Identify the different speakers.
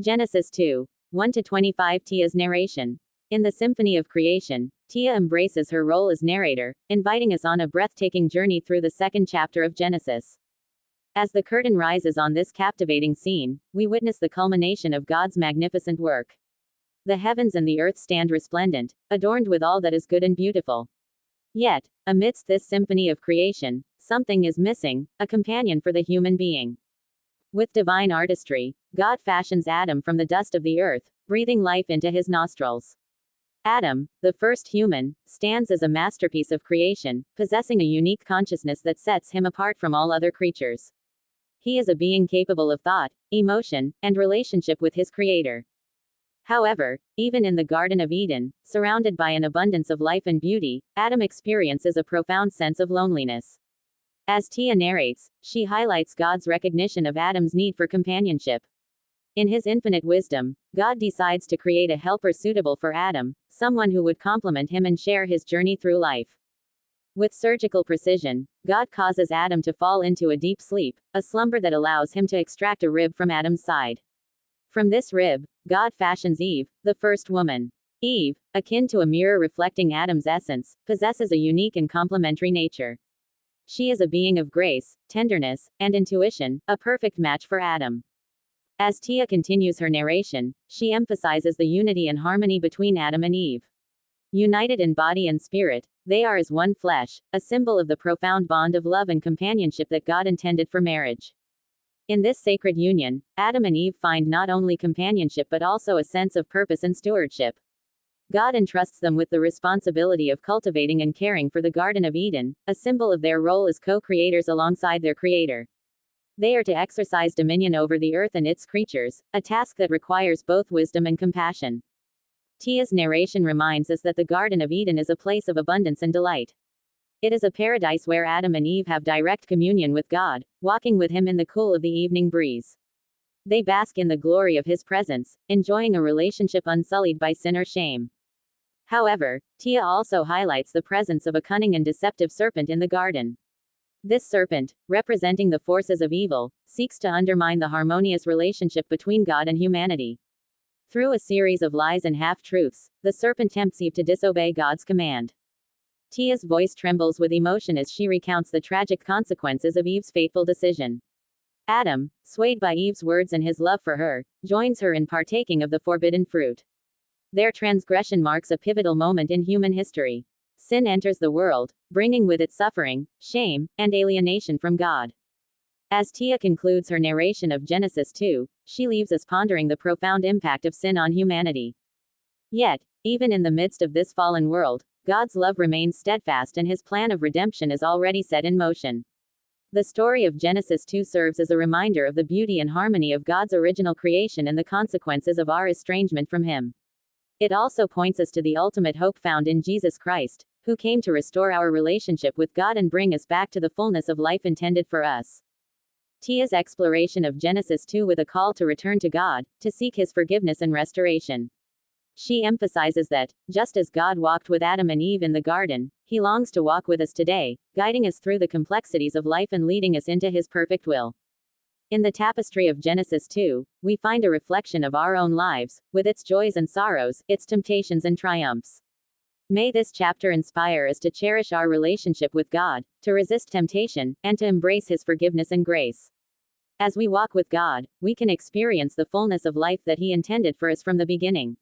Speaker 1: Genesis 2. 1-25. Teya's narration. In the symphony of creation, Teya embraces her role as narrator, inviting us on a breathtaking journey through the second chapter of Genesis. As the curtain rises on this captivating scene, we witness the culmination of God's magnificent work. The heavens and the earth stand resplendent, adorned with all that is good and beautiful. Yet, amidst this symphony of creation, something is missing, a companion for the human being. With divine artistry, God fashions Adam from the dust of the earth, breathing life into his nostrils. Adam, the first human, stands as a masterpiece of creation, possessing a unique consciousness that sets him apart from all other creatures. He is a being capable of thought, emotion, and relationship with his Creator. However, even in the Garden of Eden, surrounded by an abundance of life and beauty, Adam experiences a profound sense of loneliness. As Teya narrates, she highlights God's recognition of Adam's need for companionship. In his infinite wisdom, God decides to create a helper suitable for Adam, someone who would complement him and share his journey through life. With surgical precision, God causes Adam to fall into a deep sleep, a slumber that allows him to extract a rib from Adam's side. From this rib, God fashions Eve, the first woman. Eve, akin to a mirror reflecting Adam's essence, possesses a unique and complementary nature. She is a being of grace, tenderness, and intuition, a perfect match for Adam. As Teya continues her narration, she emphasizes the unity and harmony between Adam and Eve. United in body and spirit, they are as one flesh, a symbol of the profound bond of love and companionship that God intended for marriage. In this sacred union, Adam and Eve find not only companionship but also a sense of purpose and stewardship. God entrusts them with the responsibility of cultivating and caring for the Garden of Eden, a symbol of their role as co-creators alongside their Creator. They are to exercise dominion over the earth and its creatures, a task that requires both wisdom and compassion. Teya's narration reminds us that the Garden of Eden is a place of abundance and delight. It is a paradise where Adam and Eve have direct communion with God, walking with Him in the cool of the evening breeze. They bask in the glory of His presence, enjoying a relationship unsullied by sin or shame. However, Teya also highlights the presence of a cunning and deceptive serpent in the garden. This serpent, representing the forces of evil, seeks to undermine the harmonious relationship between God and humanity. Through a series of lies and half-truths, the serpent tempts Eve to disobey God's command. Teya's voice trembles with emotion as she recounts the tragic consequences of Eve's fateful decision. Adam, swayed by Eve's words and his love for her, joins her in partaking of the forbidden fruit. Their transgression marks a pivotal moment in human history. Sin enters the world, bringing with it suffering, shame, and alienation from God. As Teya concludes her narration of Genesis 2, she leaves us pondering the profound impact of sin on humanity. Yet, even in the midst of this fallen world, God's love remains steadfast and His plan of redemption is already set in motion. The story of Genesis 2 serves as a reminder of the beauty and harmony of God's original creation and the consequences of our estrangement from Him. It also points us to the ultimate hope found in Jesus Christ, who came to restore our relationship with God and bring us back to the fullness of life intended for us. Teya's exploration of Genesis 2 with a call to return to God, to seek His forgiveness and restoration. She emphasizes that, just as God walked with Adam and Eve in the garden, He longs to walk with us today, guiding us through the complexities of life and leading us into His perfect will. In the tapestry of Genesis 2, we find a reflection of our own lives, with its joys and sorrows, its temptations and triumphs. May this chapter inspire us to cherish our relationship with God, to resist temptation, and to embrace His forgiveness and grace. As we walk with God, we can experience the fullness of life that He intended for us from the beginning.